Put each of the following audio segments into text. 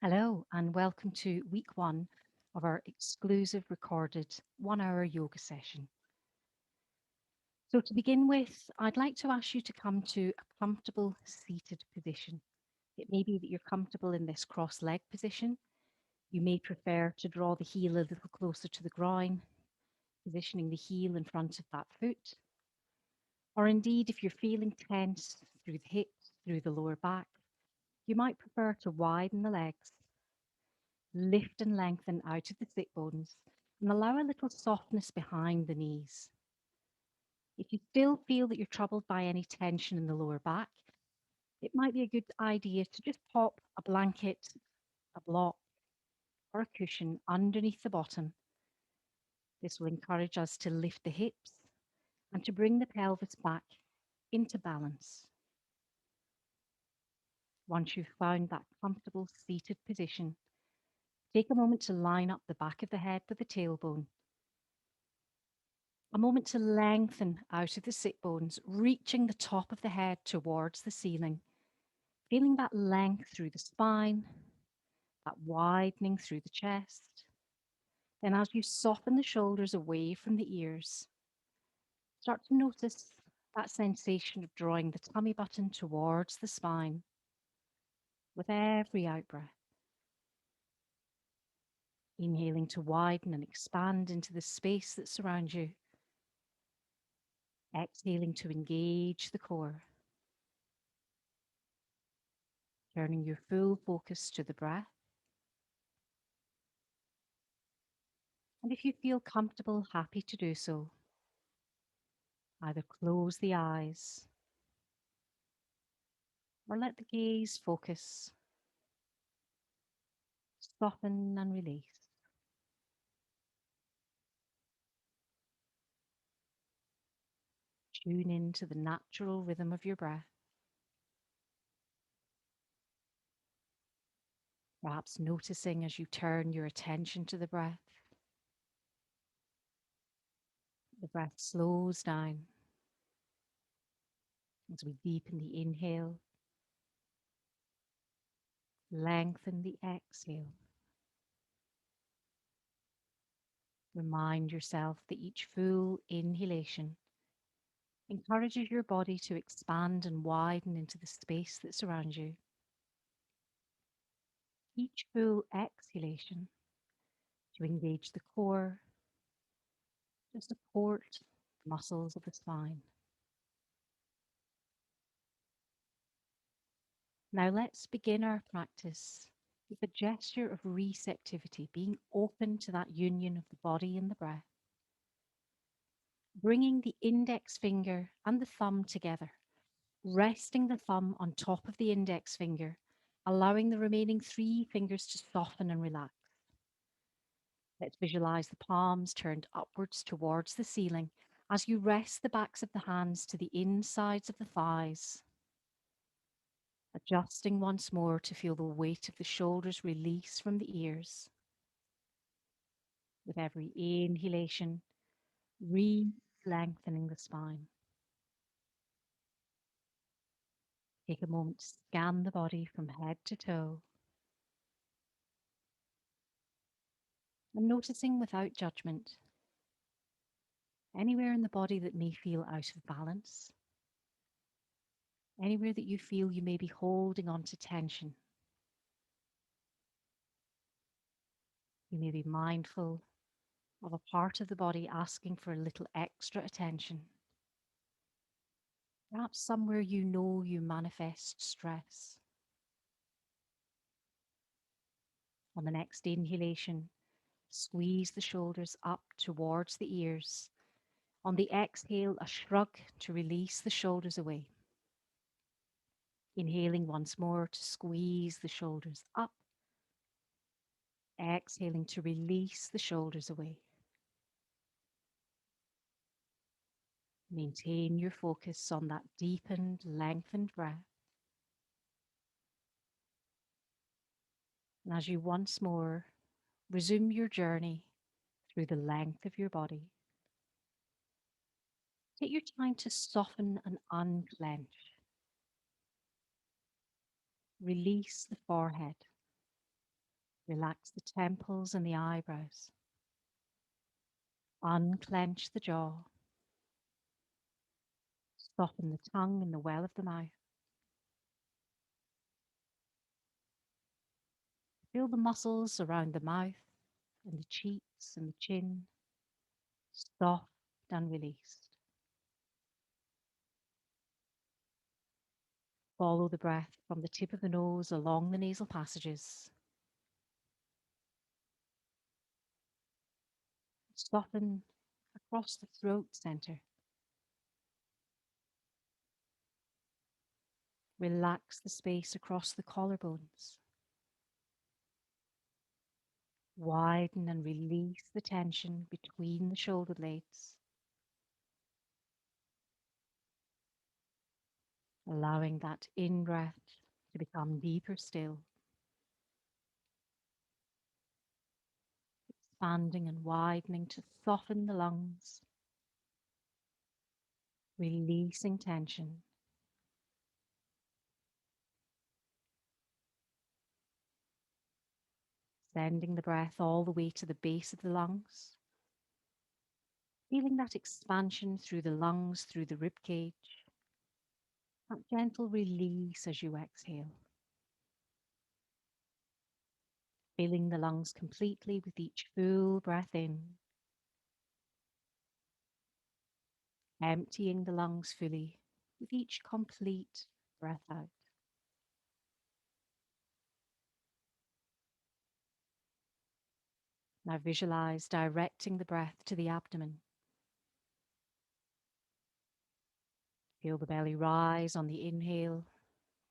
Hello, and welcome to week one of our exclusive recorded 1 hour yoga session. So, to begin with, I'd like to ask you to come to a comfortable seated position. It may be that you're comfortable in this cross leg position. You may prefer to draw the heel a little closer to the groin, positioning the heel in front of that foot. Or indeed, if you're feeling tense through the hips, through the lower back, you might prefer to widen the legs, lift and lengthen out of the sit bones, and allow a little softness behind the knees. If you still feel that you're troubled by any tension in the lower back, it might be a good idea to just pop a blanket, a block, or a cushion underneath the bottom. This will encourage us to lift the hips and to bring the pelvis back into balance. Once you've found that comfortable seated position, take a moment to line up the back of the head with the tailbone. A moment to lengthen out of the sit bones, reaching the top of the head towards the ceiling, feeling that length through the spine, that widening through the chest. Then, as you soften the shoulders away from the ears, start to notice that sensation of drawing the tummy button towards the spine with every out breath. Inhaling to widen and expand into the space that surrounds you. Exhaling to engage the core. Turning your full focus to the breath. And if you feel comfortable, happy to do so, either close the eyes or let the gaze focus, soften and release. Tune into the natural rhythm of your breath, perhaps noticing as you turn your attention to the breath slows down as we deepen the inhale, lengthen the exhale. Remind yourself that each full inhalation encourages your body to expand and widen into the space that surrounds you. Each full exhalation to engage the core, to support the muscles of the spine. Now let's begin our practice with a gesture of receptivity, being open to that union of the body and the breath. Bringing the index finger and the thumb together, resting the thumb on top of the index finger, allowing the remaining three fingers to soften and relax. Let's visualize the palms turned upwards towards the ceiling as you rest the backs of the hands to the insides of the thighs, adjusting once more to feel the weight of the shoulders release from the ears. With every inhalation, re-lengthening the spine. Take a moment to scan the body from head to toe and noticing without judgment anywhere in the body that may feel out of balance, anywhere that you feel you may be holding on to tension. You may be mindful of a part of the body asking for a little extra attention. Perhaps somewhere you know you manifest stress. On the next inhalation, squeeze the shoulders up towards the ears. On the exhale, a shrug to release the shoulders away. Inhaling once more to squeeze the shoulders up. Exhaling to release the shoulders away. Maintain your focus on that deepened, lengthened breath. And as you once more resume your journey through the length of your body, take your time to soften and unclench. Release the forehead. Relax the temples and the eyebrows. Unclench the jaw. Soften the tongue and the well of the mouth. Feel the muscles around the mouth and the cheeks and the chin, soft and released. Follow the breath from the tip of the nose along the nasal passages. Soften across the throat center. Relax the space across the collarbones. Widen and release the tension between the shoulder blades, allowing that in breath to become deeper still, expanding and widening to soften the lungs, releasing tension. Sending the breath all the way to the base of the lungs, feeling that expansion through the lungs, through the rib cage, that gentle release as you exhale. Filling the lungs completely with each full breath in, emptying the lungs fully with each complete breath out. Now visualize directing the breath to the abdomen. Feel the belly rise on the inhale,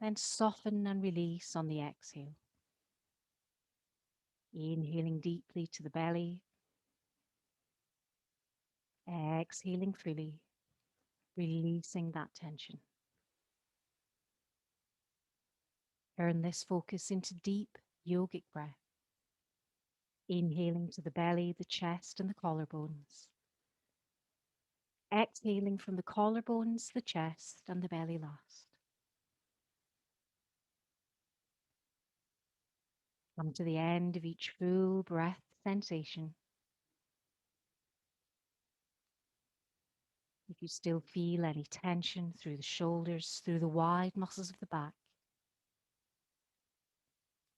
then soften and release on the exhale. Inhaling deeply to the belly, exhaling fully, releasing that tension. Turn this focus into deep yogic breath. Inhaling to the belly, the chest, and the collarbones. Exhaling from the collarbones, the chest, and the belly last. Come to the end of each full breath sensation. If you still feel any tension through the shoulders, through the wide muscles of the back,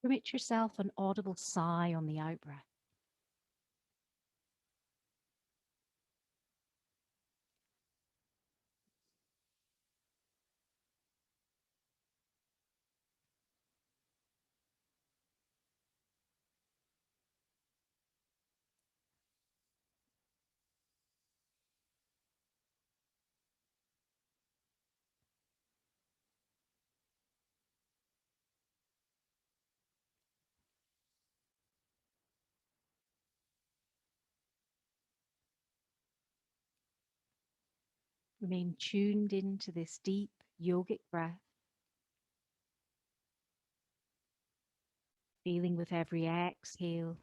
permit yourself an audible sigh on the out breath. Remain tuned into this deep yogic breath, feeling with every exhale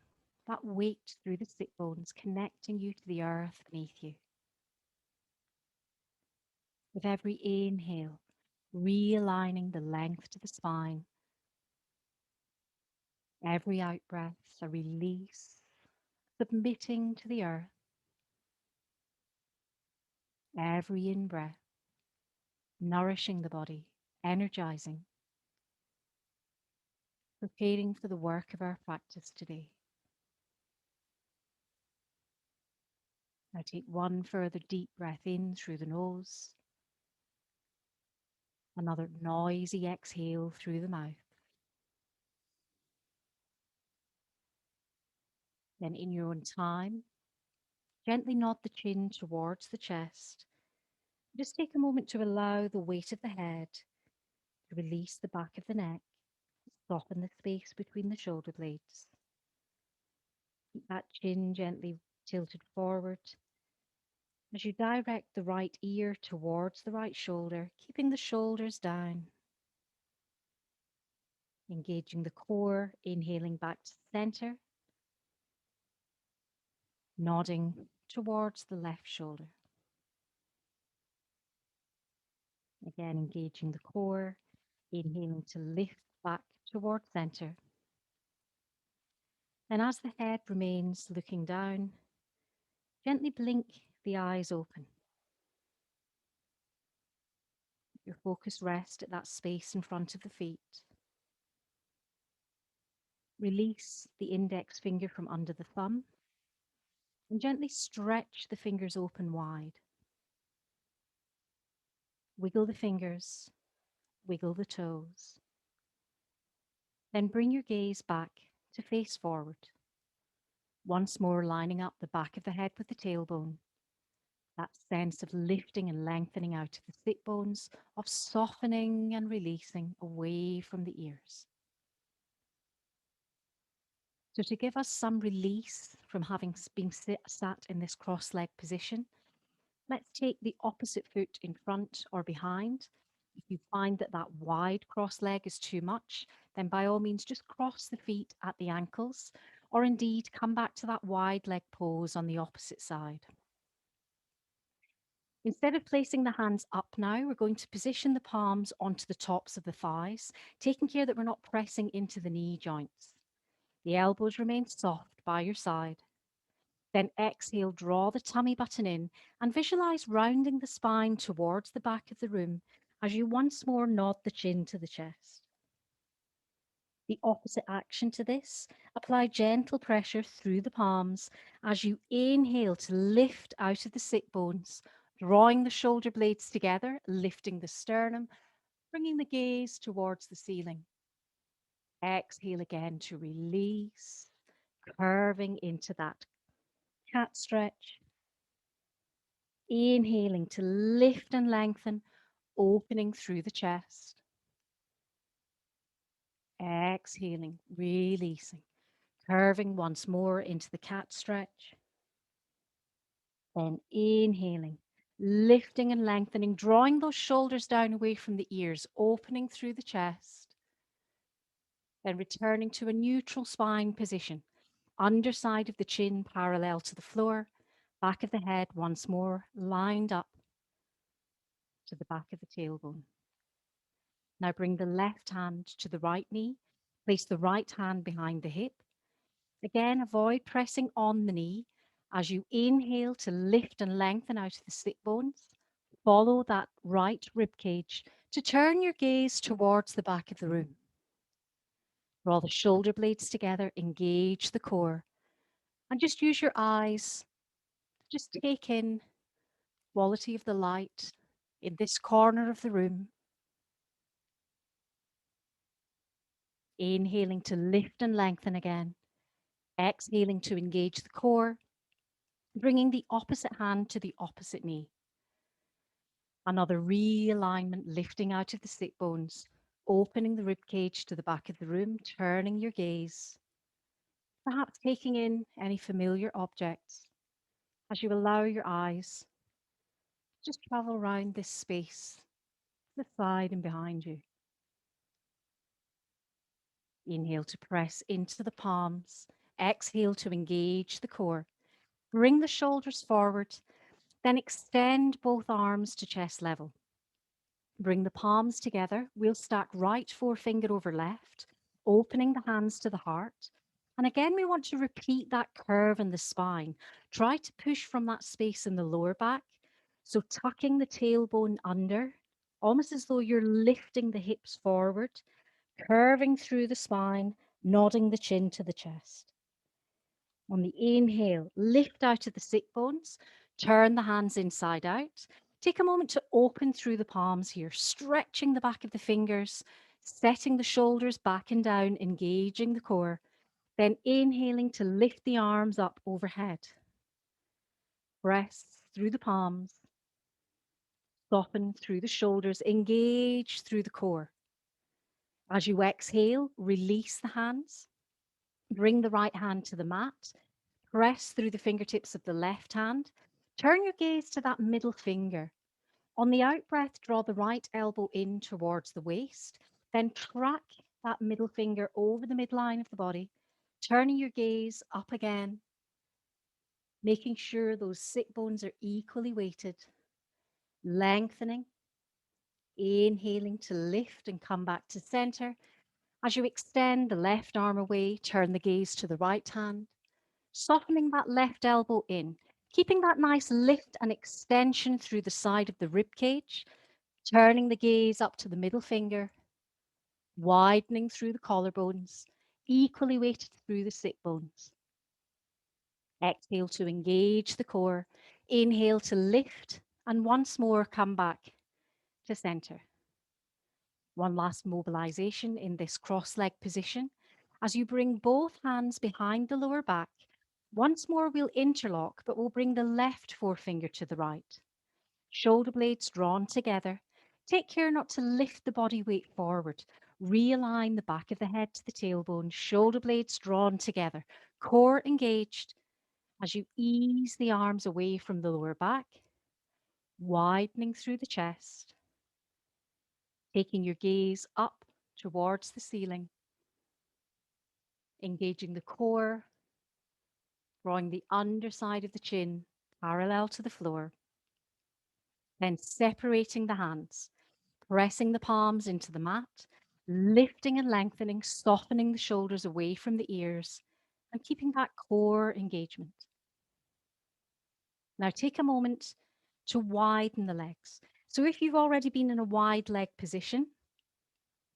that weight through the sit bones, connecting you to the earth beneath you. With every inhale, realigning the length to the spine. Every out breath, a release, submitting to the earth. Every in breath, nourishing the body, energizing, preparing for the work of our practice today. Now take one further deep breath in through the nose, another noisy exhale through the mouth. Then, in your own time, gently nod the chin towards the chest. Just take a moment to allow the weight of the head to release the back of the neck, soften the space between the shoulder blades. Keep that chin gently tilted forward as you direct the right ear towards the right shoulder, keeping the shoulders down. Engaging the core, inhaling back to center, nodding towards the left shoulder. Again, engaging the core, inhaling to lift back towards center. And as the head remains looking down, gently blink the eyes open. Your focus rests at that space in front of the feet. Release the index finger from under the thumb and gently stretch the fingers open wide. Wiggle the fingers, wiggle the toes. Then bring your gaze back to face forward. Once more lining up the back of the head with the tailbone. That sense of lifting and lengthening out of the sit bones, of softening and releasing away from the ears. So to give us some release from having been sat in this cross-leg position, let's take the opposite foot in front or behind. If you find that that wide cross leg is too much, then by all means just cross the feet at the ankles, or indeed come back to that wide leg pose on the opposite side. Instead of placing the hands up now, we're going to position the palms onto the tops of the thighs, taking care that we're not pressing into the knee joints. The elbows remain soft by your side. Then exhale, draw the tummy button in and visualize rounding the spine towards the back of the room as you once more nod the chin to the chest. The opposite action to this, apply gentle pressure through the palms as you inhale to lift out of the sit bones, drawing the shoulder blades together, lifting the sternum, bringing the gaze towards the ceiling. Exhale again to release, curving into that cat stretch. Inhaling to lift and lengthen, opening through the chest. Exhaling, releasing, curving once more into the cat stretch. Then inhaling, lifting and lengthening, drawing those shoulders down away from the ears, opening through the chest. Then returning to a neutral spine position, underside of the chin parallel to the floor, back of the head once more lined up to the back of the tailbone. Now bring the left hand to the right knee. Place the right hand behind the hip. Again, avoid pressing on the knee as you inhale to lift and lengthen out of the sit bones. Follow that right rib cage to turn your gaze towards the back of the room. Draw the shoulder blades together, engage the core, and just use your eyes. Just take in quality of the light in this corner of the room. Inhaling to lift and lengthen again. Exhaling to engage the core, bringing the opposite hand to the opposite knee. Another realignment, lifting out of the sit bones, opening the rib cage to the back of the room, turning your gaze, perhaps taking in any familiar objects as you allow your eyes just travel around this space, to the side and behind you. Inhale to press into the palms, exhale to engage the core. Bring the shoulders forward, then extend both arms to chest level. Bring the palms together. We'll stack right forefinger over left, opening the hands to the heart. And again, we want to repeat that curve in the spine. Try to push from that space in the lower back. So tucking the tailbone under, almost as though you're lifting the hips forward, curving through the spine, nodding the chin to the chest. On the inhale, lift out of the sit bones, turn the hands inside out. Take a moment to open through the palms here, stretching the back of the fingers, setting the shoulders back and down, engaging the core. Then inhaling to lift the arms up overhead. Press through the palms, soften through the shoulders, engage through the core. As you exhale, release the hands. Bring the right hand to the mat. Press through the fingertips of the left hand. Turn your gaze to that middle finger. On the out breath, draw the right elbow in towards the waist. Then track that middle finger over the midline of the body, turning your gaze up again, making sure those sit bones are equally weighted. Lengthening, inhaling to lift and come back to center. As you extend the left arm away, turn the gaze to the right hand, softening that left elbow in, keeping that nice lift and extension through the side of the rib cage, turning the gaze up to the middle finger, widening through the collarbones, equally weighted through the sit bones. Exhale to engage the core. Inhale to lift, and once more come back to center. One last mobilization in this cross leg position. As you bring both hands behind the lower back, once more we'll interlock, but we'll bring the left forefinger to the right. Shoulder blades drawn together. Take care not to lift the body weight forward. Realign the back of the head to the tailbone, shoulder blades drawn together, core engaged. As you ease the arms away from the lower back, widening through the chest, taking your gaze up towards the ceiling, engaging the core, drawing the underside of the chin parallel to the floor, then separating the hands, pressing the palms into the mat, lifting and lengthening, softening the shoulders away from the ears, and keeping that core engagement. Now take a moment to widen the legs. So if you've already been in a wide leg position,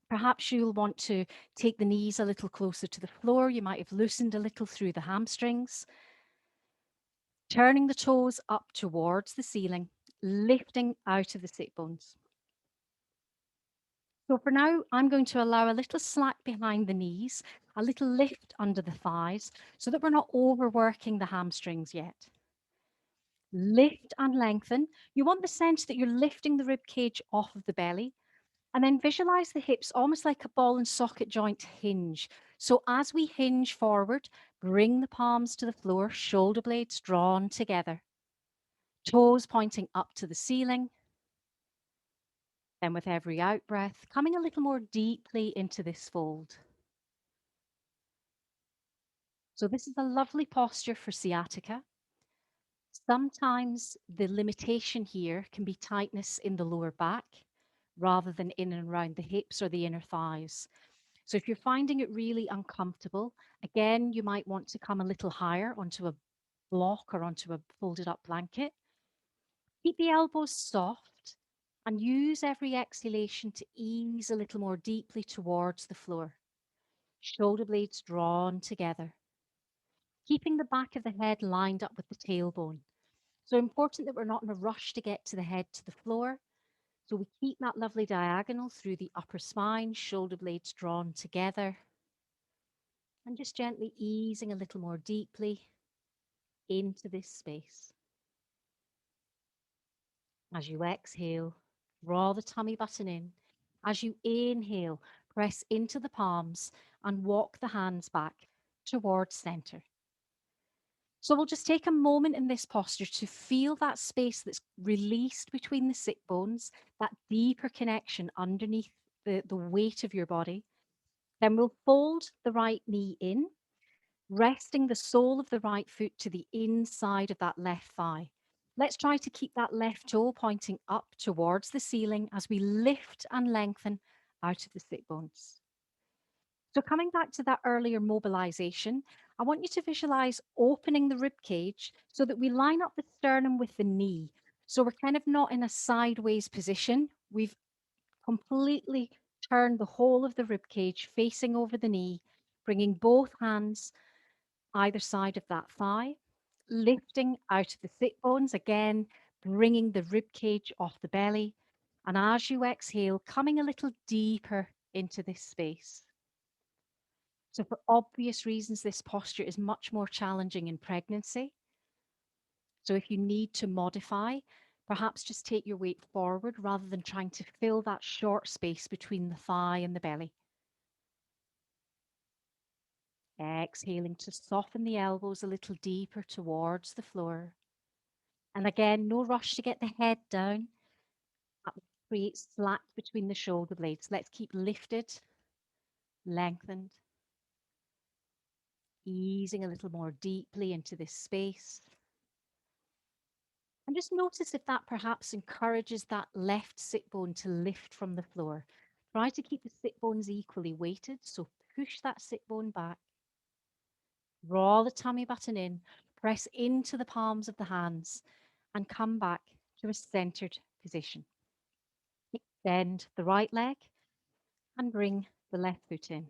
perhaps you'll want to take the knees a little closer to the floor. You might have loosened a little through the hamstrings, turning the toes up towards the ceiling, lifting out of the sit bones. So for now, I'm going to allow a little slack behind the knees, a little lift under the thighs, so that we're not overworking the hamstrings yet. Lift and lengthen. You want the sense that you're lifting the rib cage off of the belly, and then visualize the hips almost like a ball and socket joint hinge. So as we hinge forward, bring the palms to the floor, shoulder blades drawn together, toes pointing up to the ceiling. Then with every out breath, coming a little more deeply into this fold. So this is a lovely posture for sciatica. Sometimes the limitation here can be tightness in the lower back rather than in and around the hips or the inner thighs. So if you're finding it really uncomfortable, again, you might want to come a little higher onto a block or onto a folded up blanket. Keep the elbows soft and use every exhalation to ease a little more deeply towards the floor. Shoulder blades drawn together, keeping the back of the head lined up with the tailbone. So important that we're not in a rush to get to the head to the floor. So we keep that lovely diagonal through the upper spine, shoulder blades drawn together, and just gently easing a little more deeply into this space. As you exhale, draw the tummy button in. As you inhale, press into the palms and walk the hands back towards center. So we'll just take a moment in this posture to feel that space that's released between the sit bones, that deeper connection underneath the weight of your body. Then we'll fold the right knee in, resting the sole of the right foot to the inside of that left thigh. Let's try to keep that left toe pointing up towards the ceiling as we lift and lengthen out of the sit bones. So coming back to that earlier mobilization, I want you to visualize opening the rib cage so that we line up the sternum with the knee. So we're kind of not in a sideways position. We've completely turned the whole of the rib cage facing over the knee, bringing both hands either side of that thigh, lifting out of the sit bones again, bringing the rib cage off the belly. And as you exhale, coming a little deeper into this space. So for obvious reasons, this posture is much more challenging in pregnancy. So if you need to modify, perhaps just take your weight forward rather than trying to fill that short space between the thigh and the belly. Exhaling to soften the elbows a little deeper towards the floor. And again, no rush to get the head down. That will create slack between the shoulder blades. Let's keep lifted, lengthened, easing a little more deeply into this space. And just notice if that perhaps encourages that left sit bone to lift from the floor. Try to keep the sit bones equally weighted, so push that sit bone back, draw the tummy button in, press into the palms of the hands, and come back to a centered position. Extend the right leg and bring the left foot in.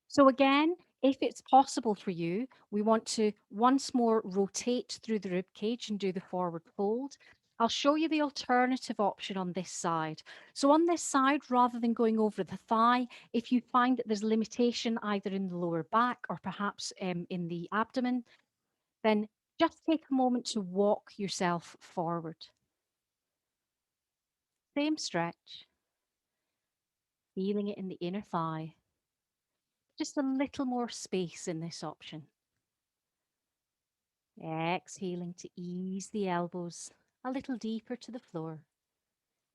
So again, if it's possible for you, we want to once more rotate through the rib cage and do the forward fold. I'll show you the alternative option on this side. So on this side, rather than going over the thigh, if you find that there's limitation either in the lower back or perhaps in the abdomen, then just take a moment to walk yourself forward. Same stretch, feeling it in the inner thigh. Just a little more space in this option. Exhaling to ease the elbows a little deeper to the floor.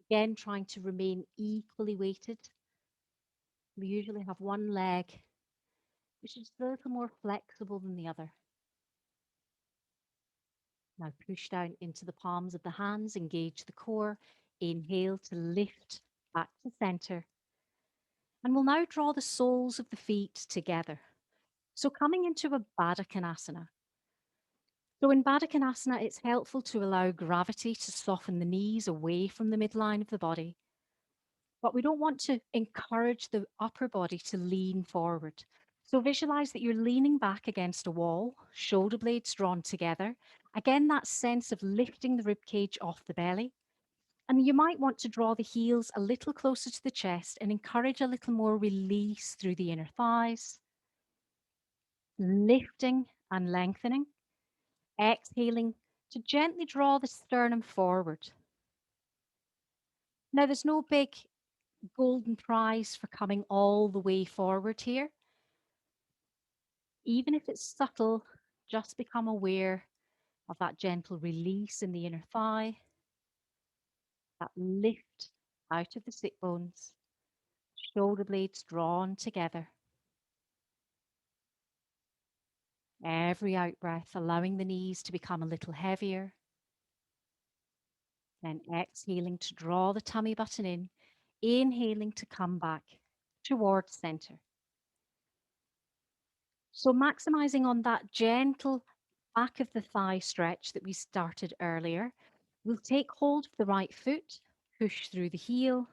Again, trying to remain equally weighted. We usually have one leg which is a little more flexible than the other. Now push down into the palms of the hands, engage the core. Inhale to lift back to center. And we'll now draw the soles of the feet together. So coming into a Baddha Konasana. So in Baddha Konasana, it's helpful to allow gravity to soften the knees away from the midline of the body. But we don't want to encourage the upper body to lean forward. So visualize that you're leaning back against a wall, shoulder blades drawn together. Again, that sense of lifting the rib cage off the belly. And you might want to draw the heels a little closer to the chest and encourage a little more release through the inner thighs. Lifting and lengthening. Exhaling to gently draw the sternum forward. Now, there's no big golden prize for coming all the way forward here. Even if it's subtle, just become aware of that gentle release in the inner thigh, that lift out of the sit bones, shoulder blades drawn together. Every out breath, allowing the knees to become a little heavier. Then exhaling to draw the tummy button in, inhaling to come back towards center. So maximizing on that gentle back of the thigh stretch that we started earlier, we'll take hold of the right foot, push through the heel,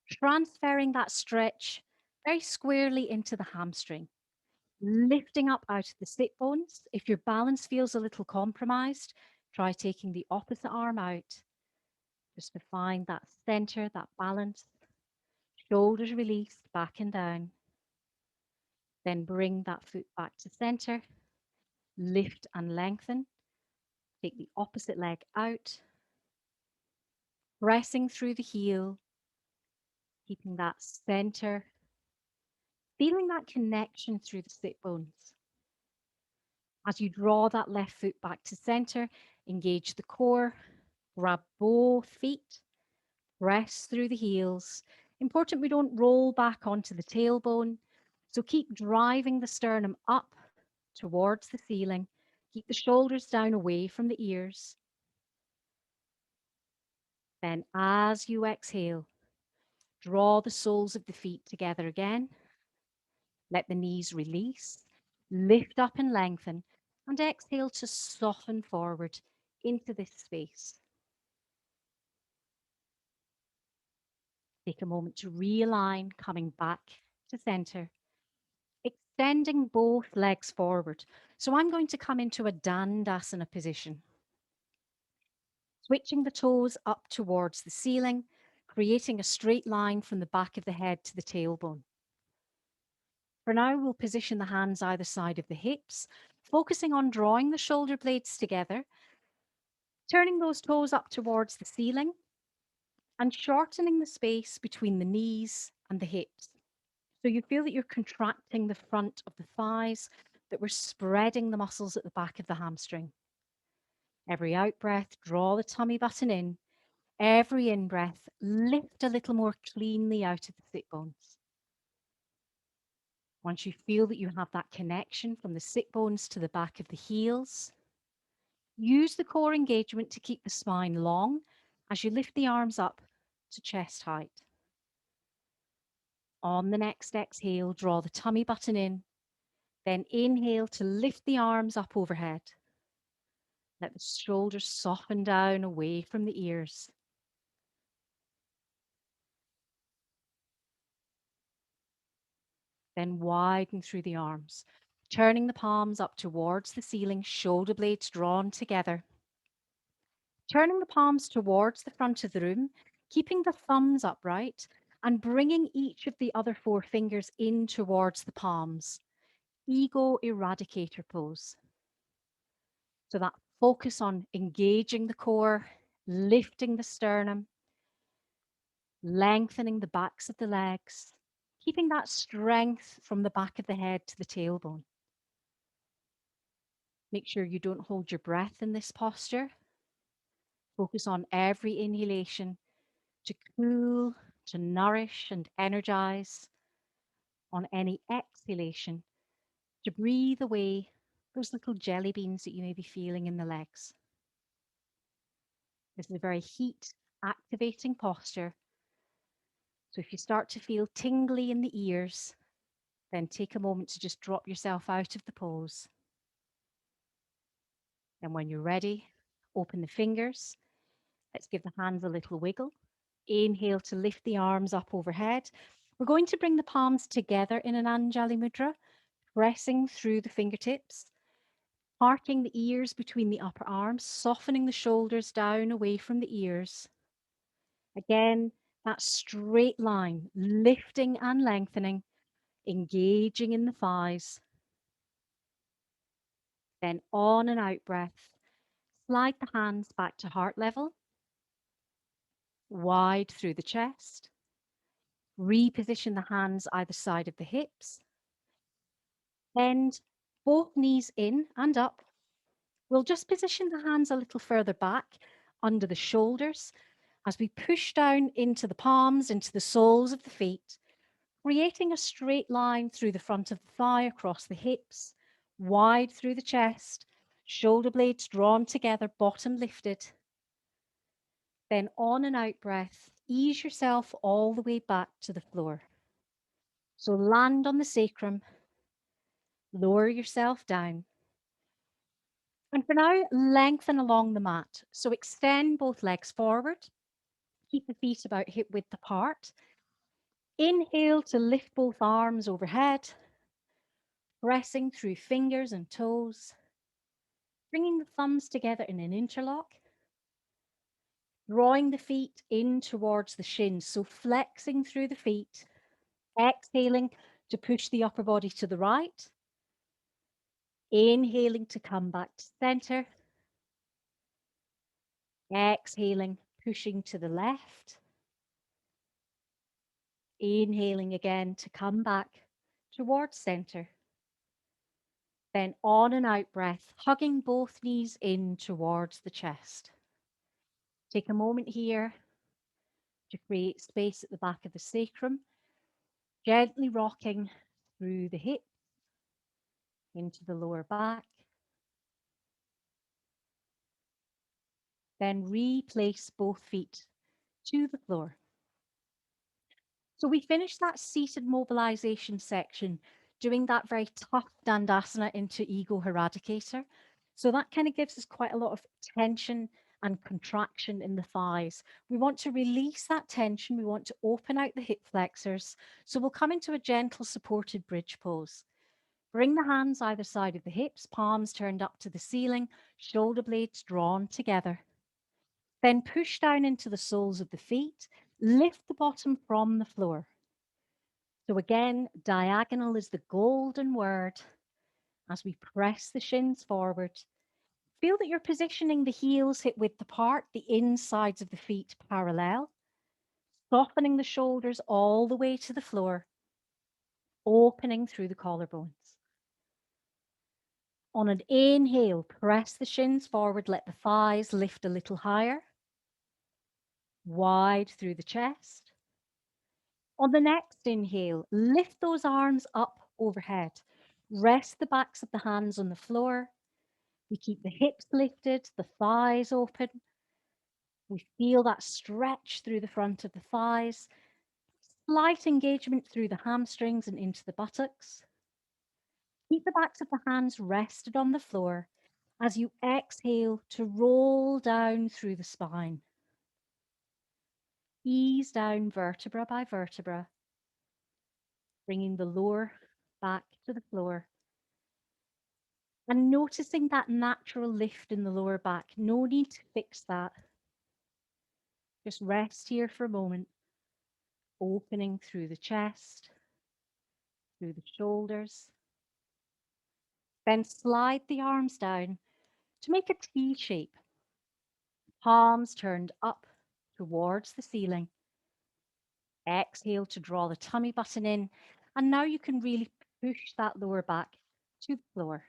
transferring that stretch very squarely into the hamstring, lifting up out of the sit bones. If your balance feels a little compromised, try taking the opposite arm out, just to find that center, that balance. Shoulders released back and down. Then bring that foot back to center. Lift and lengthen. Take the opposite leg out. Pressing through the heel. Keeping that center. Feeling that connection through the sit bones. As you draw that left foot back to center, engage the core. Grab both feet. Press through the heels. Important we don't roll back onto the tailbone. So keep driving the sternum up towards the ceiling. Keep the shoulders down away from the ears. Then as you exhale, draw the soles of the feet together again. Let the knees release. Lift up and lengthen. And exhale to soften forward into this space. Take a moment to realign, coming back to center. Extending both legs forward. So I'm going to come into a Dandasana position. Switching the toes up towards the ceiling, creating a straight line from the back of the head to the tailbone. For now, we'll position the hands either side of the hips, focusing on drawing the shoulder blades together, turning those toes up towards the ceiling, and shortening the space between the knees and the hips. So you feel that you're contracting the front of the thighs, that we're spreading the muscles at the back of the hamstring. Every out breath, draw the tummy button in. Every in breath, lift a little more cleanly out of the sit bones. Once you feel that you have that connection from the sit bones to the back of the heels, use the core engagement to keep the spine long as you lift the arms up to chest height. On the next exhale, draw the tummy button in. Then inhale to lift the arms up overhead. Let the shoulders soften down away from the ears. Then widen through the arms, turning the palms up towards the ceiling, shoulder blades drawn together. Turning the palms towards the front of the room, keeping the thumbs upright and bringing each of the other four fingers in towards the palms. Ego eradicator pose. So that focus on engaging the core, lifting the sternum, lengthening the backs of the legs, keeping that strength from the back of the head to the tailbone. Make sure you don't hold your breath in this posture. Focus on every inhalation to cool, to nourish and energize. On any exhalation, to breathe away those little jelly beans that you may be feeling in the legs. This is a very heat activating posture. So if you start to feel tingly in the ears, then take a moment to just drop yourself out of the pose. And when you're ready, open the fingers. Let's give the hands a little wiggle. Inhale to lift the arms up overhead. We're going to bring the palms together in an Anjali Mudra, pressing through the fingertips, parting the ears between the upper arms, softening the shoulders down away from the ears. Again, that straight line, lifting and lengthening, engaging in the thighs. Then on and out breath, slide the hands back to heart level, wide through the chest. Reposition the hands either side of the hips. Bend both knees in and up. We'll just position the hands a little further back under the shoulders as we push down into the palms, into the soles of the feet, creating a straight line through the front of the thigh, across the hips, wide through the chest, shoulder blades drawn together, bottom lifted. Then on and out breath, ease yourself all the way back to the floor. So land on the sacrum, lower yourself down. And for now, lengthen along the mat. So extend both legs forward, keep the feet about hip width apart. Inhale to lift both arms overhead, pressing through fingers and toes, bringing the thumbs together in an interlock, drawing the feet in towards the shins, so flexing through the feet, exhaling to push the upper body to the right, inhaling to come back to center, exhaling, pushing to the left, inhaling again to come back towards center. Then on and out breath, hugging both knees in towards the chest. Take a moment here to create space at the back of the sacrum, gently rocking through the hips into the lower back. Then replace both feet to the floor. So we finished that seated mobilization section doing that very tough Dandasana into ego eradicator. So that kind of gives us quite a lot of tension and contraction in the thighs. We want to release that tension. We want to open out the hip flexors. So we'll come into a gentle supported bridge pose. Bring the hands either side of the hips, palms turned up to the ceiling, shoulder blades drawn together. Then push down into the soles of the feet, lift the bottom from the floor. So again, diagonal is the golden word as we press the shins forward. Feel that you're positioning the heels hip width apart, the insides of the feet parallel, softening the shoulders all the way to the floor, opening through the collarbones. On an inhale, press the shins forward, let the thighs lift a little higher, wide through the chest. On the next inhale, lift those arms up overhead. Rest the backs of the hands on the floor. We keep the hips lifted, the thighs open. We feel that stretch through the front of the thighs. Light engagement through the hamstrings and into the buttocks. Keep the backs of the hands rested on the floor as you exhale to roll down through the spine. Ease down vertebra by vertebra, bringing the lower back to the floor and noticing that natural lift in the lower back. No need to fix that. Just rest here for a moment, opening through the chest, through the shoulders. Then slide the arms down to make a T shape. Palms turned up towards the ceiling. Exhale to draw the tummy button in. And now you can really push that lower back to the floor.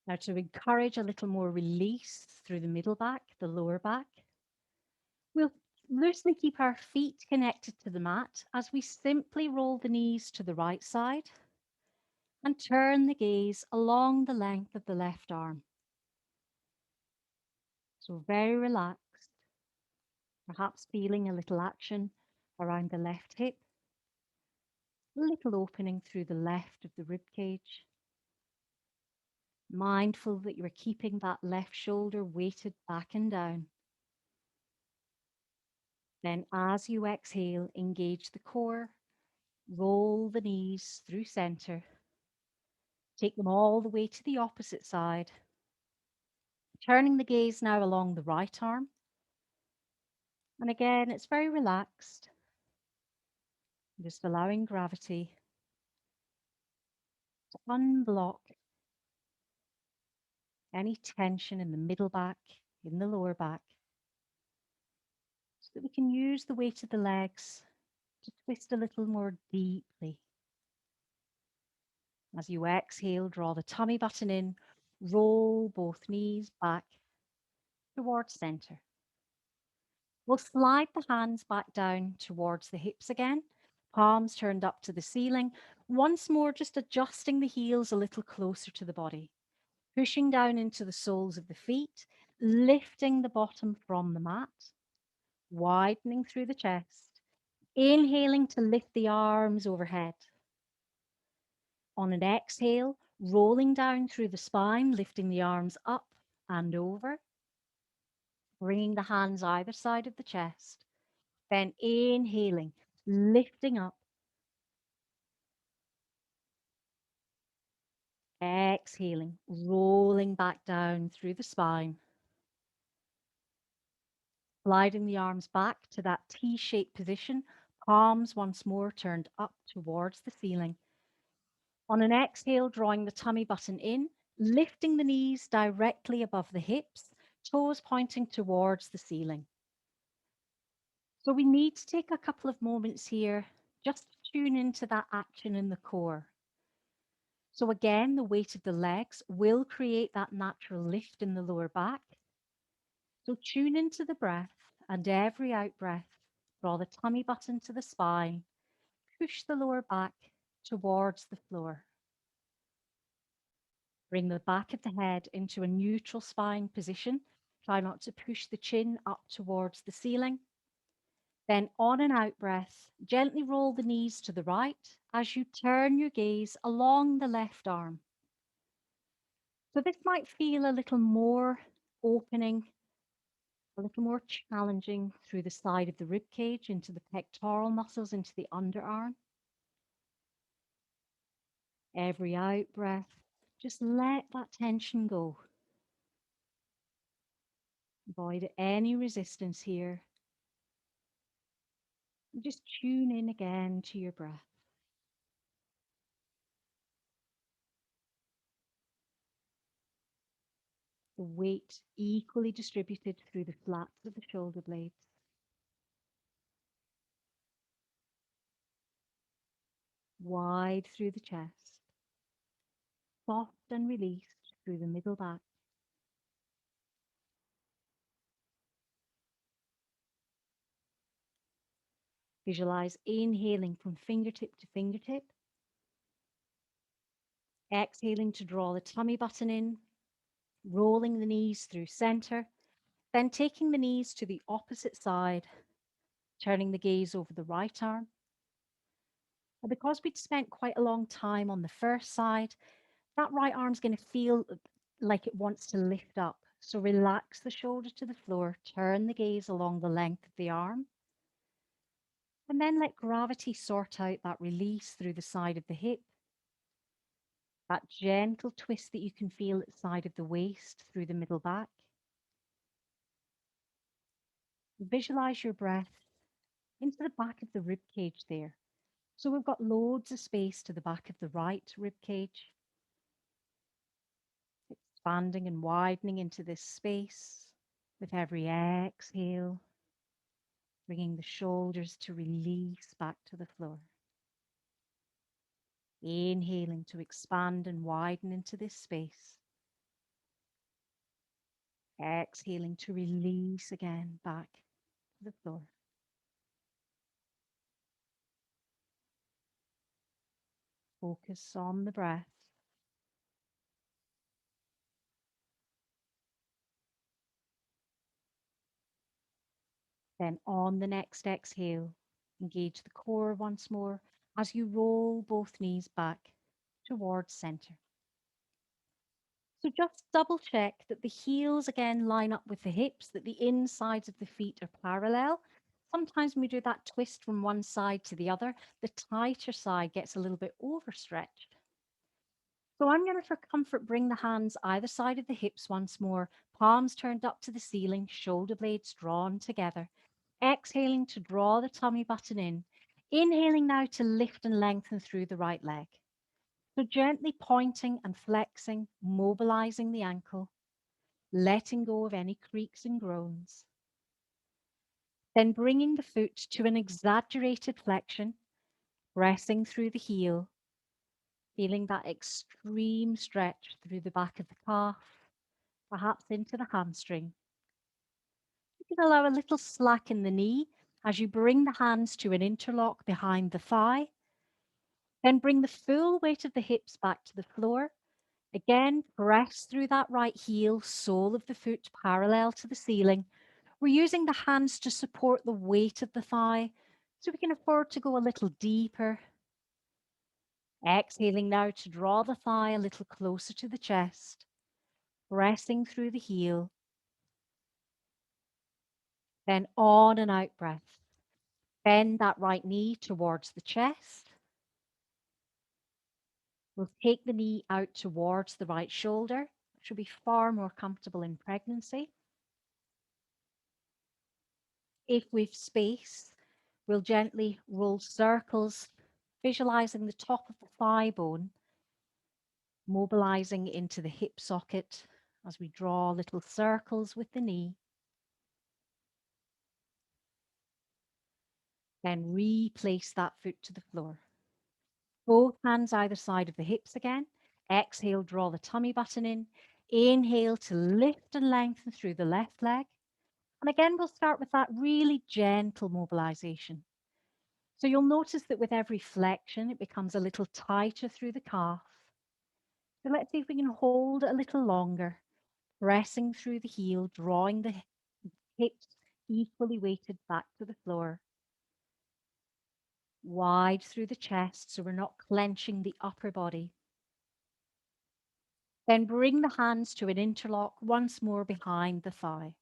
Now to encourage a little more release through the middle back, the lower back, we'll loosely keep our feet connected to the mat as we simply roll the knees to the right side and turn the gaze along the length of the left arm. So very relaxed, perhaps feeling a little action around the left hip, a little opening through the left of the rib cage. Mindful that you're keeping that left shoulder weighted back and down. Then as you exhale, engage the core, roll the knees through center. Take them all the way to the opposite side. Turning the gaze now along the right arm. And again, it's very relaxed. Just allowing gravity to unblock any tension in the middle back, in the lower back, so that we can use the weight of the legs to twist a little more deeply. As you exhale, draw the tummy button in, roll both knees back towards center. We'll slide the hands back down towards the hips again, palms turned up to the ceiling. Once more, just adjusting the heels a little closer to the body, pushing down into the soles of the feet, lifting the bottom from the mat, widening through the chest, inhaling to lift the arms overhead. On an exhale, rolling down through the spine, lifting the arms up and over, bringing the hands either side of the chest. Then inhaling, lifting up. Exhaling, rolling back down through the spine. Sliding the arms back to that T-shaped position, palms once more turned up towards the ceiling. On an exhale, drawing the tummy button in, lifting the knees directly above the hips, toes pointing towards the ceiling. So we need to take a couple of moments here just to tune into that action in the core. So again, the weight of the legs will create that natural lift in the lower back. So tune into the breath, and every out breath, draw the tummy button to the spine, push the lower back towards the floor. Bring the back of the head into a neutral spine position. Try not to push the chin up towards the ceiling. Then on an out breath, gently roll the knees to the right as you turn your gaze along the left arm. So this might feel a little more opening, a little more challenging through the side of the rib cage, into the pectoral muscles, into the underarm. Every out breath, just let that tension go. Avoid any resistance here. Just tune in again to your breath. The weight equally distributed through the flats of the shoulder blades. Wide through the chest. Soft and released through the middle back. Visualize inhaling from fingertip to fingertip. Exhaling to draw the tummy button in, rolling the knees through center, then taking the knees to the opposite side, turning the gaze over the right arm. And because we'd spent quite a long time on the first side, that right arm's going to feel like it wants to lift up. So relax the shoulder to the floor, turn the gaze along the length of the arm, and then let gravity sort out that release through the side of the hip, that gentle twist that you can feel at the side of the waist through the middle back. Visualize your breath into the back of the rib cage there. So we've got loads of space to the back of the right rib cage, expanding and widening into this space with every exhale, bringing the shoulders to release back to the floor. Inhaling to expand and widen into this space. Exhaling to release again back to the floor. Focus on the breath. Then on the next exhale, engage the core once more as you roll both knees back towards center. So just double check that the heels again line up with the hips, that the insides of the feet are parallel. Sometimes when we do that twist from one side to the other, the tighter side gets a little bit overstretched. So I'm going to, for comfort, bring the hands either side of the hips once more, palms turned up to the ceiling, shoulder blades drawn together. Exhaling to draw the tummy button in. Inhaling now to lift and lengthen through the right leg. So gently pointing and flexing, mobilizing the ankle, letting go of any creaks and groans. Then bringing the foot to an exaggerated flexion, pressing through the heel, feeling that extreme stretch through the back of the calf, perhaps into the hamstring. You can allow a little slack in the knee as you bring the hands to an interlock behind the thigh. Then bring the full weight of the hips back to the floor. Again, press through that right heel, sole of the foot parallel to the ceiling. We're using the hands to support the weight of the thigh so we can afford to go a little deeper. Exhaling now to draw the thigh a little closer to the chest, pressing through the heel. Then on and out breath. Bend that right knee towards the chest. We'll take the knee out towards the right shoulder, which will be far more comfortable in pregnancy. If we've space, we'll gently roll circles, visualizing the top of the thigh bone, mobilizing into the hip socket as we draw little circles with the knee. Then replace that foot to the floor. Both hands either side of the hips again. Exhale, draw the tummy button in. Inhale to lift and lengthen through the left leg. And again, we'll start with that really gentle mobilization. So you'll notice that with every flexion, it becomes a little tighter through the calf. So let's see if we can hold it a little longer, pressing through the heel, drawing the hips equally weighted back to the floor. Wide through the chest, so we're not clenching the upper body. Then bring the hands to an interlock once more behind the thigh.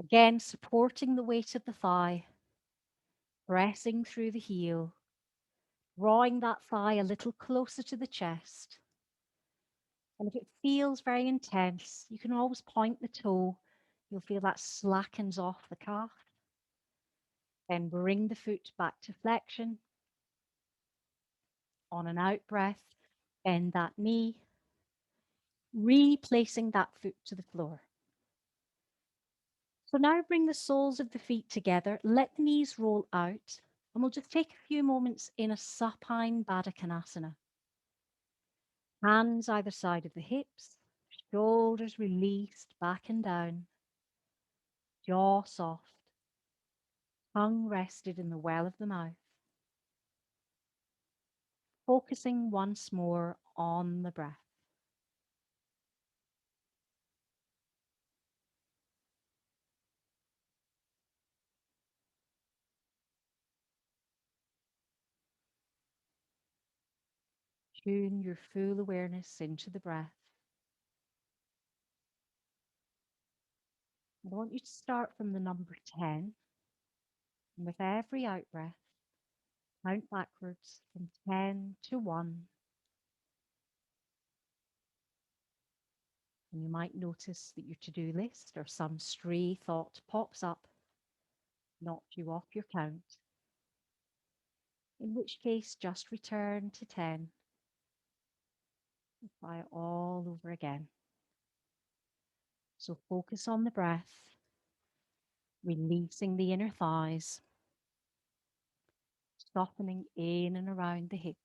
Again, supporting the weight of the thigh, pressing through the heel, drawing that thigh a little closer to the chest. And if it feels very intense, you can always point the toe. You'll feel that slackens off the calf. Then bring the foot back to flexion. On an out breath, bend that knee, replacing that foot to the floor. So now bring the soles of the feet together, let the knees roll out, and we'll just take a few moments in a supine Baddha Konasana. Hands either side of the hips, shoulders released back and down, jaw soft, tongue rested in the well of the mouth. Focusing once more on the breath. Tune your full awareness into the breath. I want you to start from the number 10, and with every out breath, count backwards from 10 to 1. And you might notice that your to do list or some stray thought pops up, knocks you off your count, in which case just return to 10 and try it all over again. So focus on the breath, releasing the inner thighs, softening in and around the hips.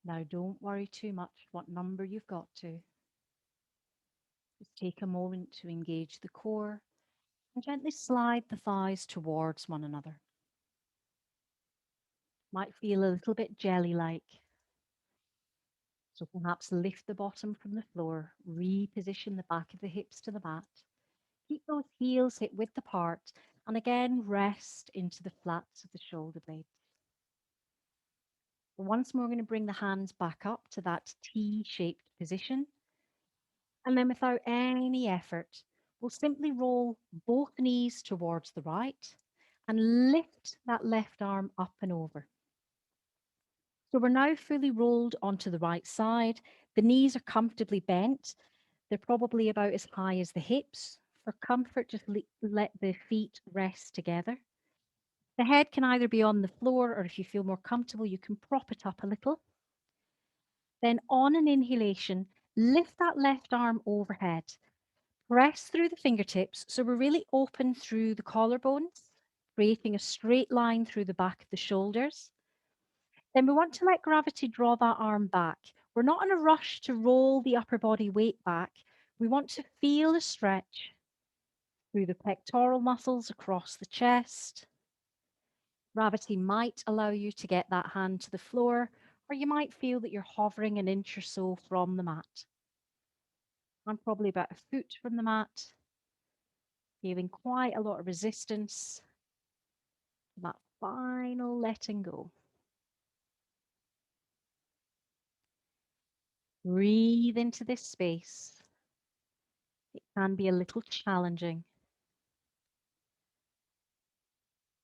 Now, don't worry too much what number you've got to. Just take a moment to engage the core and gently slide the thighs towards one another. Might feel a little bit jelly-like. So perhaps lift the bottom from the floor, reposition the back of the hips to the mat. Keep those heels hip width apart, and again rest into the flats of the shoulder blades. Once more, we're going to bring the hands back up to that T-shaped position. And then without any effort, we'll simply roll both knees towards the right and lift that left arm up and over. So we're now fully rolled onto the right side. The knees are comfortably bent. They're probably about as high as the hips. For comfort, just let the feet rest together. The head can either be on the floor, or if you feel more comfortable, you can prop it up a little. Then on an inhalation, lift that left arm overhead. Press through the fingertips so we're really open through the collarbones, creating a straight line through the back of the shoulders. Then we want to let gravity draw that arm back. We're not in a rush to roll the upper body weight back. We want to feel a stretch through the pectoral muscles across the chest. Gravity might allow you to get that hand to the floor, or you might feel that you're hovering an inch or so from the mat. I'm probably about a foot from the mat, feeling quite a lot of resistance. That final letting go. Breathe into this space. It can be a little challenging.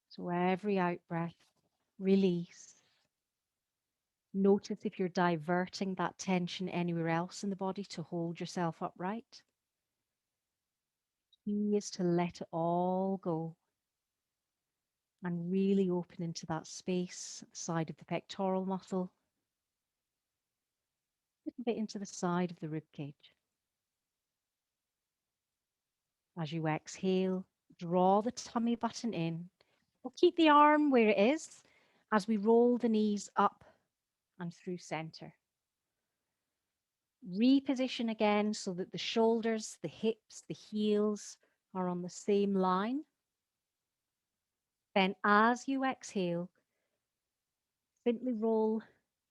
So every out breath, release. Notice if you're diverting that tension anywhere else in the body to hold yourself upright. Key is to let it all go and really open into that space at the side of the pectoral muscle, a little bit into the side of the rib cage. As you exhale, draw the tummy button in. We'll keep the arm where it is as we roll the knees up and through center. Reposition again so that the shoulders, the hips, the heels are on the same line. Then as you exhale, simply roll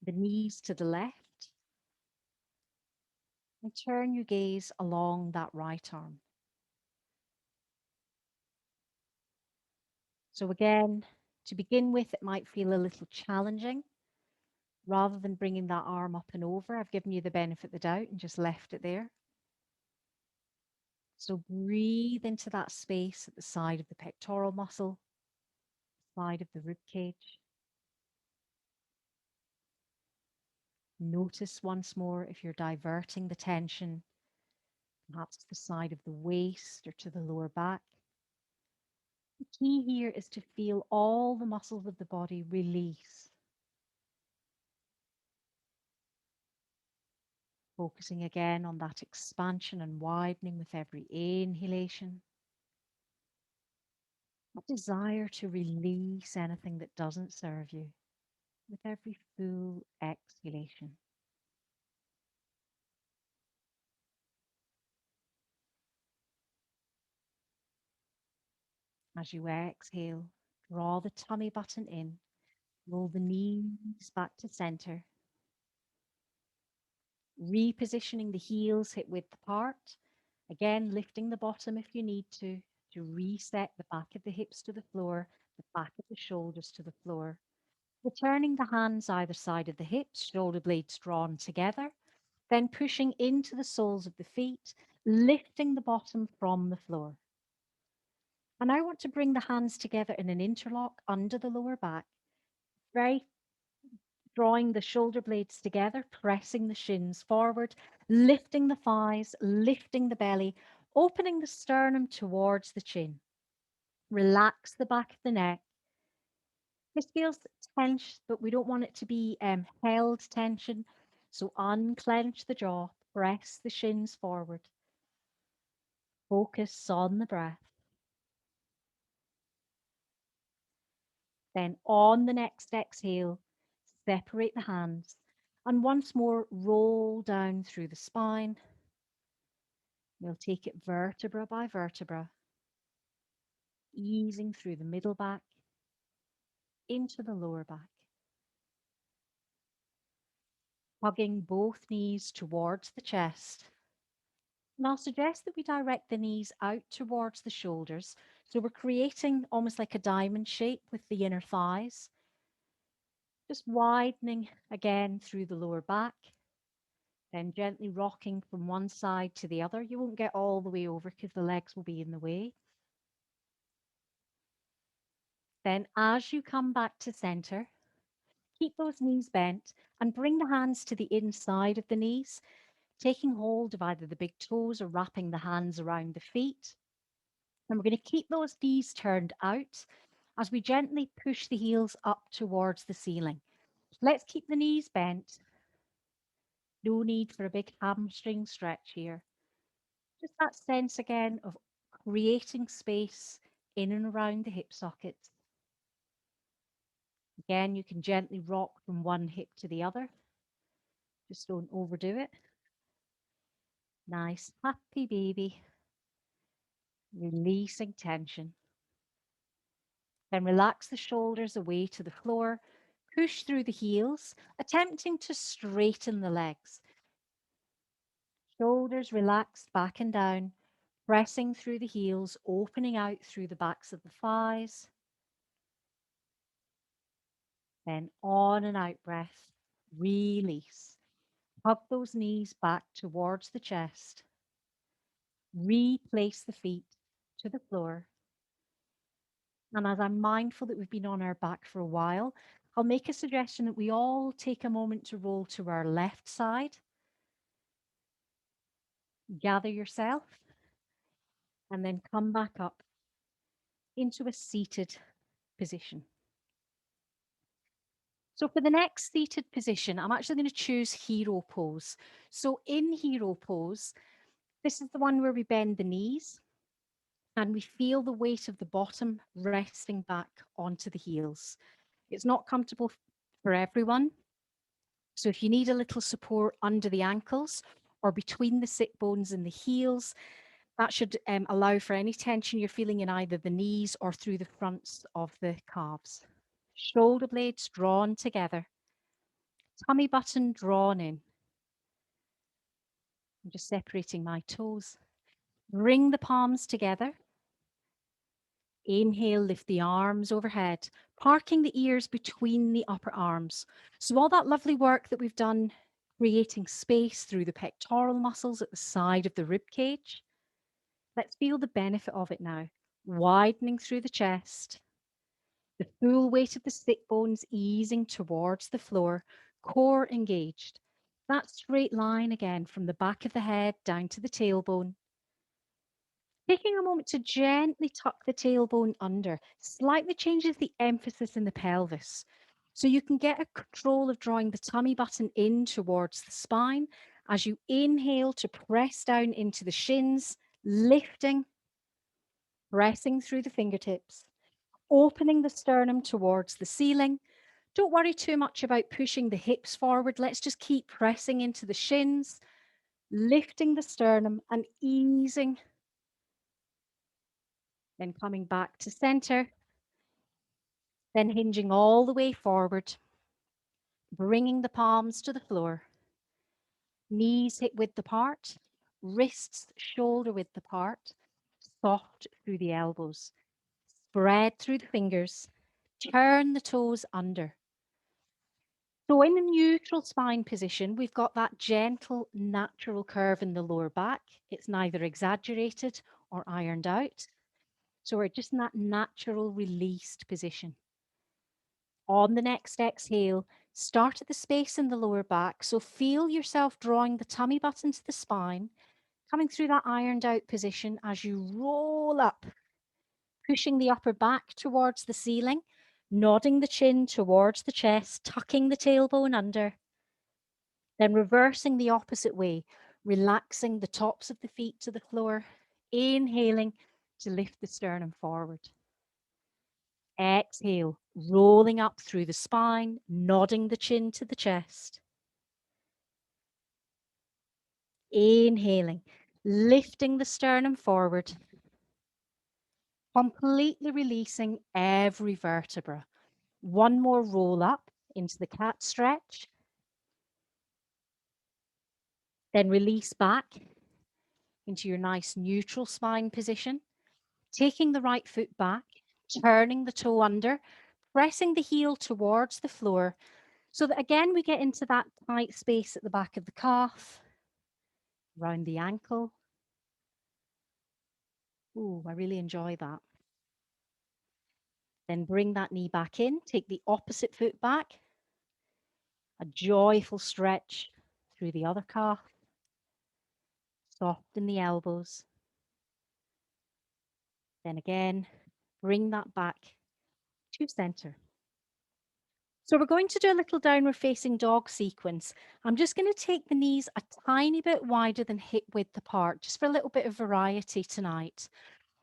the knees to the left and turn your gaze along that right arm. So again, to begin with, it might feel a little challenging. Rather than bringing that arm up and over, I've given you the benefit of the doubt and just left it there. So breathe into that space at the side of the pectoral muscle, side of the rib cage. Notice once more if you're diverting the tension, perhaps to the side of the waist or to the lower back. The key here is to feel all the muscles of the body release. Focusing again on that expansion and widening with every inhalation. A desire to release anything that doesn't serve you with every full exhalation. As you exhale, draw the tummy button in, roll the knees back to center, repositioning the heels hip width apart. Again, lifting the bottom if you need to reset the back of the hips to the floor, the back of the shoulders to the floor. Returning the hands either side of the hips, shoulder blades drawn together, then pushing into the soles of the feet, lifting the bottom from the floor. And I want to bring the hands together in an interlock under the lower back, very drawing the shoulder blades together, pressing the shins forward, lifting the thighs, lifting the belly, opening the sternum towards the chin. Relax the back of the neck. This feels tense, but we don't want it to be held tension. So unclench the jaw, press the shins forward. Focus on the breath. Then on the next exhale, separate the hands and once more roll down through the spine. We'll take it vertebra by vertebra, easing through the middle back into the lower back. Hugging both knees towards the chest. And I'll suggest that we direct the knees out towards the shoulders. So we're creating almost like a diamond shape with the inner thighs. Just widening again through the lower back. Then gently rocking from one side to the other. You won't get all the way over because the legs will be in the way. Then as you come back to center, keep those knees bent and bring the hands to the inside of the knees, taking hold of either the big toes or wrapping the hands around the feet. And we're going to keep those knees turned out as we gently push the heels up towards the ceiling. Let's keep the knees bent. No need for a big hamstring stretch here. Just that sense again of creating space in and around the hip sockets. Again, you can gently rock from one hip to the other. Just don't overdo it. Nice, happy baby. Releasing tension. Then relax the shoulders away to the floor. Push through the heels, attempting to straighten the legs. Shoulders relaxed back and down, pressing through the heels, opening out through the backs of the thighs. Then on and out breath, release. Hug those knees back towards the chest. Replace the feet to the floor. And as I'm mindful that we've been on our back for a while, I'll make a suggestion that we all take a moment to roll to our left side. Gather yourself and then come back up into a seated position. So for the next seated position, I'm actually going to choose hero pose. So in hero pose, this is the one where we bend the knees and we feel the weight of the bottom resting back onto the heels. It's not comfortable for everyone. So if you need a little support under the ankles or between the sit bones and the heels, that should allow for any tension you're feeling in either the knees or through the fronts of the calves. Shoulder blades drawn together, tummy button drawn in. I'm just separating my toes. Bring the palms together. Inhale, lift the arms overhead, parking the ears between the upper arms. So all that lovely work that we've done, creating space through the pectoral muscles at the side of the rib cage. Let's feel the benefit of it now. Widening through the chest, the full weight of the sit bones easing towards the floor, core engaged. That straight line again from the back of the head down to the tailbone. Taking a moment to gently tuck the tailbone under slightly changes the emphasis in the pelvis. So you can get a control of drawing the tummy button in towards the spine as you inhale to press down into the shins, lifting, pressing through the fingertips, opening the sternum towards the ceiling. Don't worry too much about pushing the hips forward. Let's just keep pressing into the shins, lifting the sternum and easing Then coming back to center, then hinging all the way forward, bringing the palms to the floor, knees hip width apart, wrists shoulder width apart, soft through the elbows, spread through the fingers, turn the toes under. So in a neutral spine position, we've got that gentle, natural curve in the lower back. It's neither exaggerated or ironed out. So we're just in that natural released position. On the next exhale, start at the space in the lower back. So feel yourself drawing the tummy button to the spine, coming through that ironed out position as you roll up, pushing the upper back towards the ceiling, nodding the chin towards the chest, tucking the tailbone under, then reversing the opposite way, relaxing the tops of the feet to the floor, inhaling to lift the sternum forward. Exhale, rolling up through the spine, nodding the chin to the chest. Inhaling, lifting the sternum forward, completely releasing every vertebra. One more roll up into the cat stretch. Then release back into your nice neutral spine position, taking the right foot back, turning the toe under, pressing the heel towards the floor so that again we get into that tight space at the back of the calf, around the ankle. Ooh, I really enjoy that. Then bring that knee back in, take the opposite foot back, a joyful stretch through the other calf, soften the elbows. Then again, bring that back to center. So we're going to do a little downward facing dog sequence. I'm just going to take the knees a tiny bit wider than hip width apart, just for a little bit of variety tonight.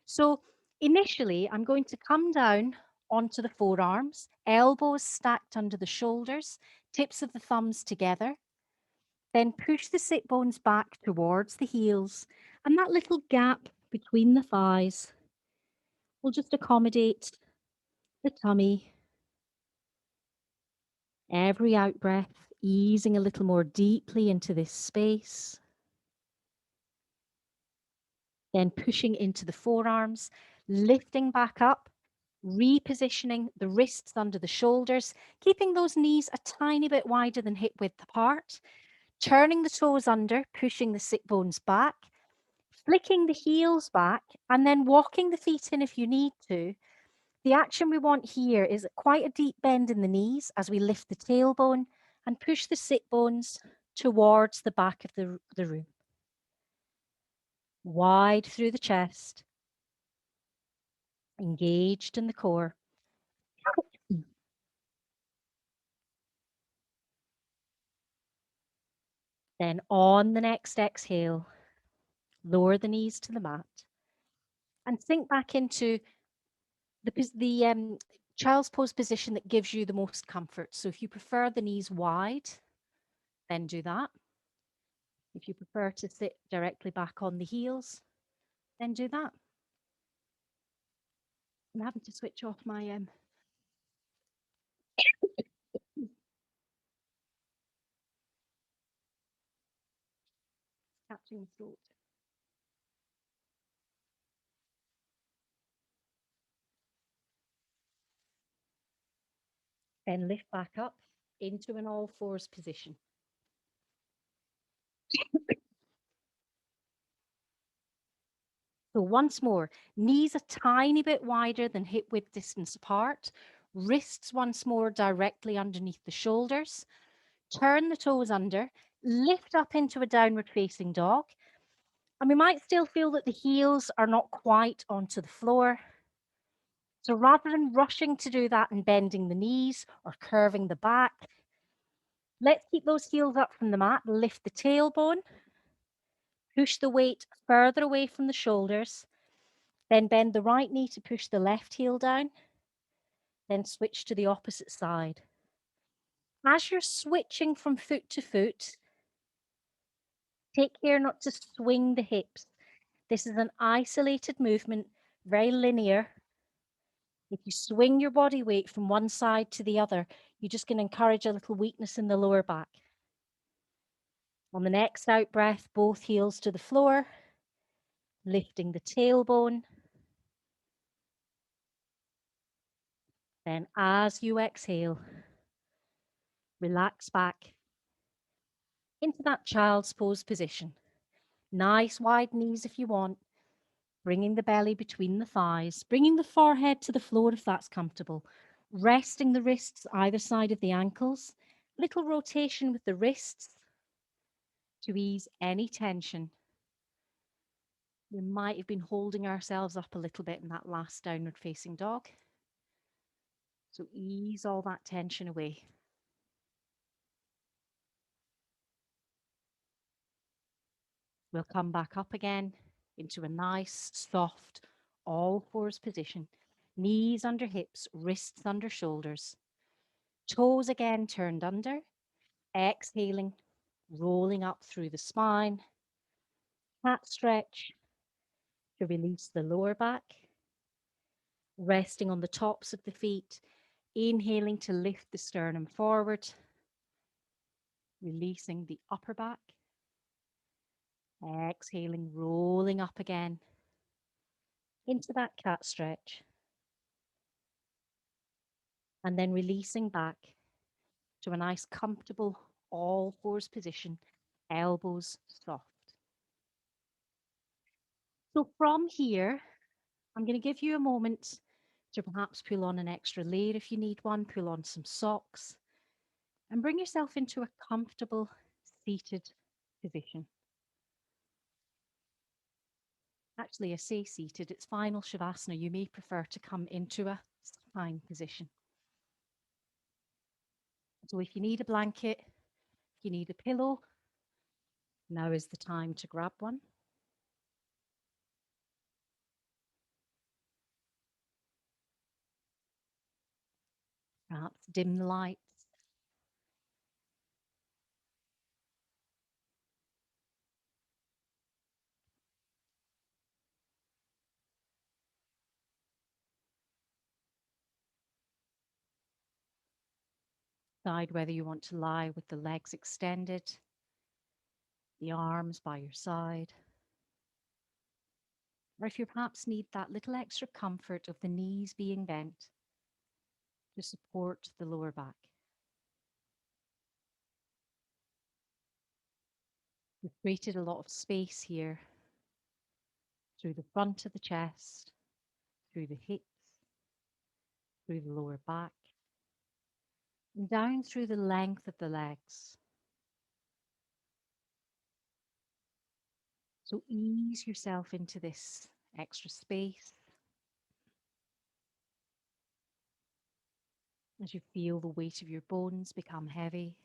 So initially, I'm going to come down onto the forearms, elbows stacked under the shoulders, tips of the thumbs together. Then push the sit bones back towards the heels, and that little gap between the thighs will just accommodate the tummy. Every out breath, easing a little more deeply into this space. Then pushing into the forearms, lifting back up, repositioning the wrists under the shoulders, keeping those knees a tiny bit wider than hip width apart, turning the toes under, pushing the sit bones back, flicking the heels back, and then walking the feet in if you need to. The action we want here is quite a deep bend in the knees as we lift the tailbone and push the sit bones towards the back of the room. Wide through the chest, engaged in the core. Then on the next exhale, lower the knees to the mat and sink back into the child's pose position that gives you the most comfort. So if you prefer the knees wide, then do that. If you prefer to sit directly back on the heels, then do that. I'm having to switch off my catching the throat. Then lift back up into an all fours position. So once more, knees a tiny bit wider than hip width distance apart, wrists once more directly underneath the shoulders, turn the toes under, lift up into a downward facing dog. And we might still feel that the heels are not quite onto the floor. So rather than rushing to do that and bending the knees or curving the back, let's keep those heels up from the mat, lift the tailbone, push the weight further away from the shoulders, then bend the right knee to push the left heel down, then switch to the opposite side. As you're switching from foot to foot, take care not to swing the hips. This is an isolated movement very linear. If you swing your body weight from one side to the other, you're just going to encourage a little weakness in the lower back. On the next out breath, both heels to the floor, lifting the tailbone. Then as you exhale, relax back into that child's pose position. Nice wide knees if you want, bringing the belly between the thighs, bringing the forehead to the floor if that's comfortable, resting the wrists either side of the ankles, little rotation with the wrists to ease any tension. We might have been holding ourselves up a little bit in that last downward facing dog. So ease all that tension away. We'll come back up again into a nice, soft, all fours position. Knees under hips, wrists under shoulders. Toes again turned under. Exhaling, rolling up through the spine. Cat stretch to release the lower back. Resting on the tops of the feet. Inhaling to lift the sternum forward. Releasing the upper back. Exhaling, rolling up again into that cat stretch. And then releasing back to a nice comfortable all fours position, elbows soft. So from here, I'm going to give you a moment to perhaps pull on an extra layer if you need one, pull on some socks, and bring yourself into a comfortable seated position. Actually, I say seated, it's final Shavasana. You may prefer to come into a supine position. So if you need a blanket, if you need a pillow, now is the time to grab one. Perhaps dim the lights. Decide whether you want to lie with the legs extended, the arms by your side, or if you perhaps need that little extra comfort of the knees being bent to support the lower back. We've created a lot of space here through the front of the chest, through the hips, through the lower back, and down through the length of the legs. So ease yourself into this extra space as you feel the weight of your bones become heavy.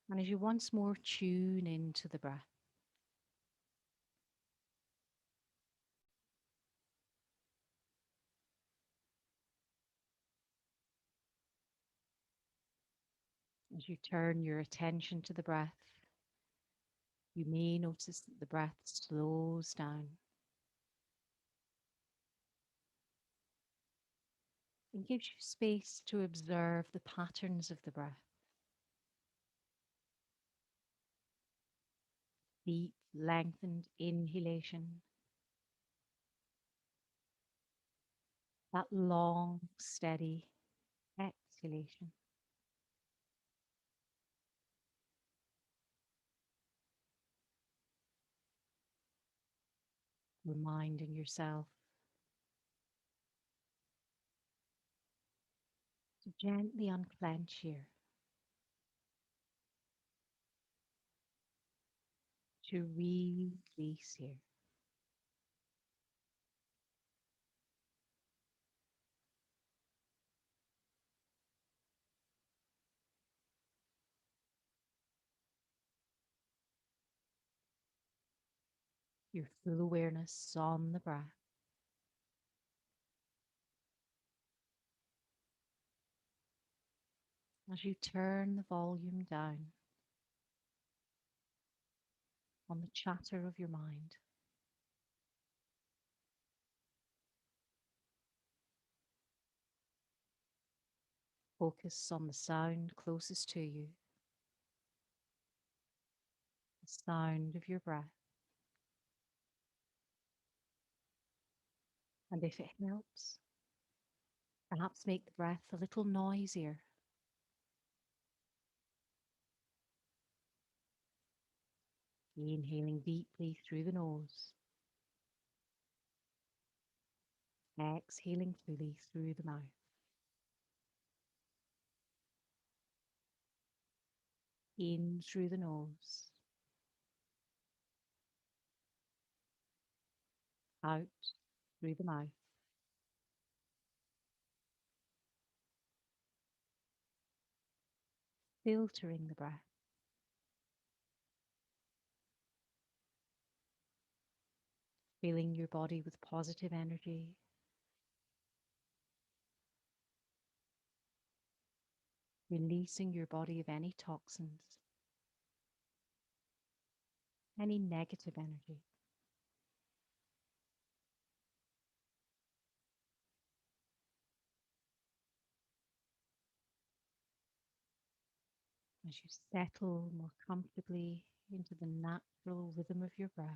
And as you once more tune into the breath. As you turn your attention to the breath, you may notice that the breath slows down and gives you space to observe the patterns of the breath. Deep, lengthened inhalation, that long, steady exhalation. Reminding yourself to gently unclench here, to release here. Your full awareness on the breath. As you turn the volume down, on the chatter of your mind. Focus on the sound closest to you, the sound of your breath. And if it helps, perhaps make the breath a little noisier. Inhaling deeply through the nose, exhaling fully through the mouth. In through the nose, out through the mouth, filtering the breath, filling your body with positive energy, releasing your body of any toxins, any negative energy. As you settle more comfortably into the natural rhythm of your breath,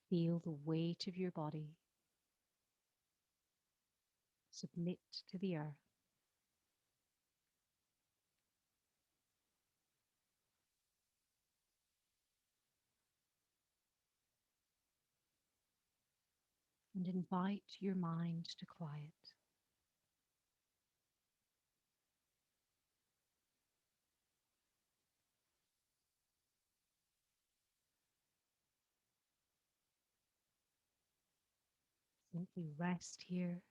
feel the weight of your body submit to the earth. And invite your mind to quiet. Simply rest here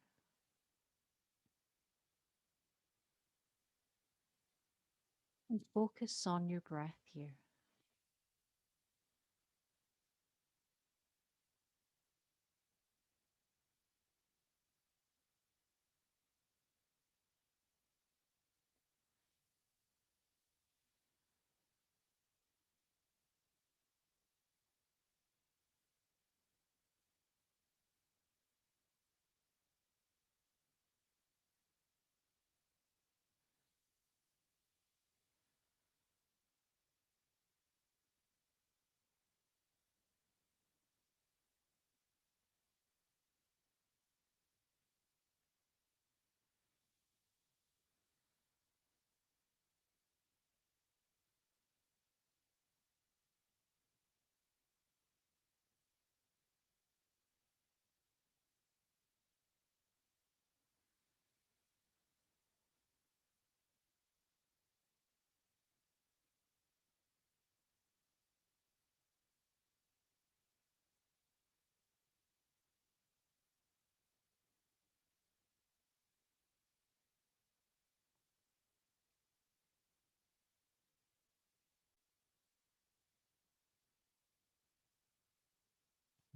and focus on your breath here.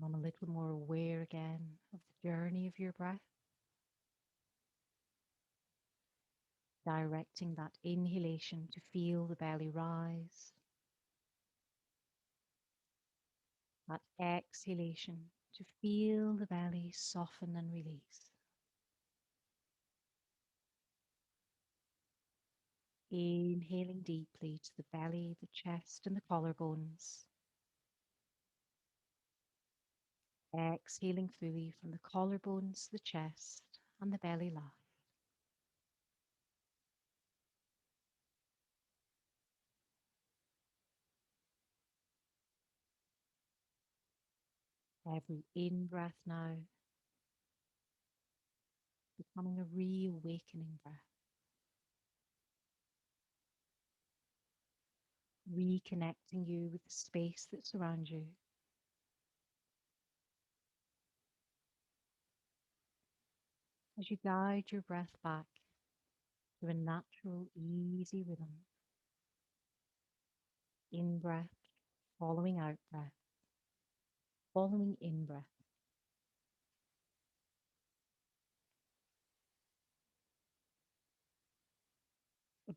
I'm a little more aware again of the journey of your breath, directing that inhalation to feel the belly rise, that exhalation to feel the belly soften and release. Inhaling deeply to the belly, the chest, and the collarbones. Exhaling fully from the collarbones, the chest, and the belly laugh. Every in breath now becoming a reawakening breath, reconnecting you with the space that surrounds you. As you guide your breath back to a natural, easy rhythm, in breath, following out breath, following in breath.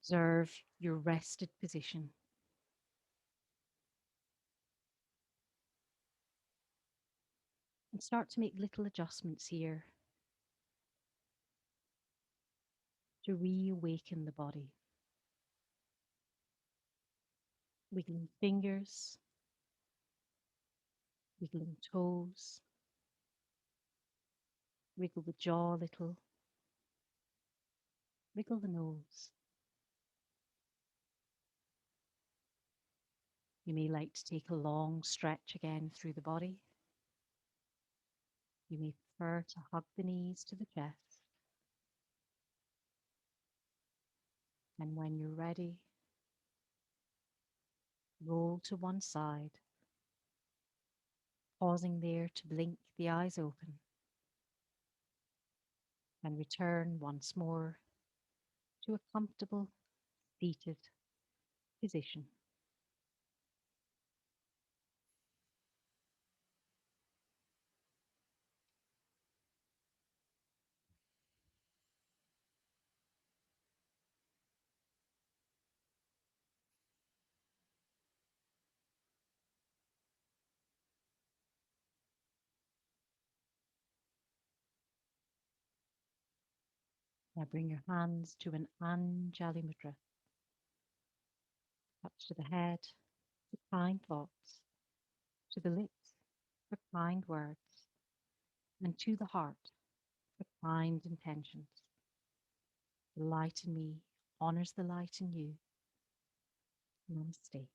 Observe your rested position and start to make little adjustments here to reawaken the body. Wiggling fingers, wiggling toes, wiggle the jaw a little, wiggle the nose. You may like to take a long stretch again through the body. You may prefer to hug the knees to the chest. And when you're ready, roll to one side, pausing there to blink the eyes open and return once more to a comfortable seated position. Now bring your hands to an Anjali Mudra. Touch to the head for kind thoughts, to the lips for kind words, and to the heart for kind intentions. The light in me honors the light in you. Namaste.